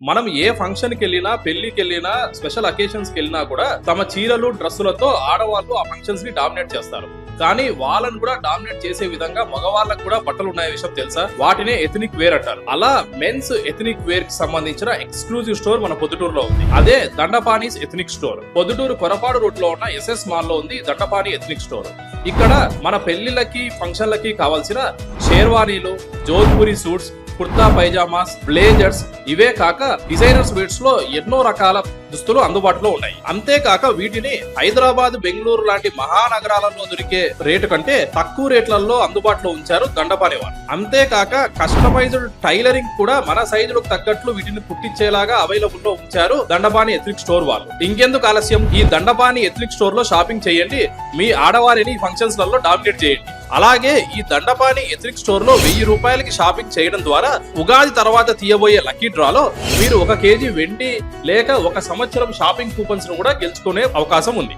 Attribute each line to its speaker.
Speaker 1: మనం ఏ ఫంక్షన్ కి వెళ్ళినా, పెళ్లికి వెళ్ళినా, స్పెషల్ అకేషన్స్ కి వెళ్ళినా కూడా తమ చీరలు, డ్రెస్సులతో ఆడవాళ్ళు ఆ ఫంక్షన్స్ ని డామినేట్ చేస్తారు. కానీ వాళ్ళని కూడా డామినేట్ చేసే విధంగా మగవాళ్ళకు కూడా బట్టలు ఉన్నాయి విషయం తెలుసా? వాటినే ఎథనిక్ వేర్ అంటారు. అలా మెన్స్ ఎథనిక్ వేర్ కి సంబంధించిన ఎక్స్క్లూజివ్ స్టోర్ మన పొద్దుటూరులో ఉంది. అదే దండపానీస్ ethnic store. Proddatur Korapadu route లో ఉన్న ఎస్ఎస్ మాల్ లో ఉంది దండపాని ఎథనిక్ స్టోర్. ఇక్కడ మన పెళ్లిళ్ళకి, ఫంక్షన్లకి కావాల్సిన షేర్వానీలు, Jodhpuri suits, kurta pyjamas, blazers, ఇవే కాక డిజైనర్స్ వేర్స్ లో ఎన్నో రకాల దుస్తులు అందుబాటులో ఉన్నాయి. అంతేకాక వీటిని హైదరాబాద్, బెంగళూరు లాంటి మహానగరాలలో దొరికే రేటు కంటే తక్కువ రేట్లలో అందుబాటులో ఉంచారు దండపాని వాళ్ళు. అంతేకాక కస్టమైజ్డ్ టైలరింగ్ కూడా మన సైజులకు తగ్గట్లు వీటిని కుట్టించేలాగా అవైలబుల్ లో ఉంచారు దండపాని ఎథనిక్ స్టోర్ వాళ్ళు. ఇంకెందుకు ఆలస్యం, ఈ దండపాని ఎథనిక్ స్టోర్ లో షాపింగ్ చేయండి. మీ ఆడవారిని ఫంక్షన్స్ లలో డామినేట్ చేయండి. అలాగే ఈ దండపాని ఎథనిక్ స్టోర్ లో 1000 రూపాయలకి షాపింగ్ చేయడం ద్వారా ఉగాది తర్వాత తీయబోయే లక్కీ డ్రాలో మీరు 1 కేజీ వెండి లేక 1 సంవత్సరం షాపింగ్ కూపన్స్ ను కూడా గెలుచుకునే అవకాశం ఉంది.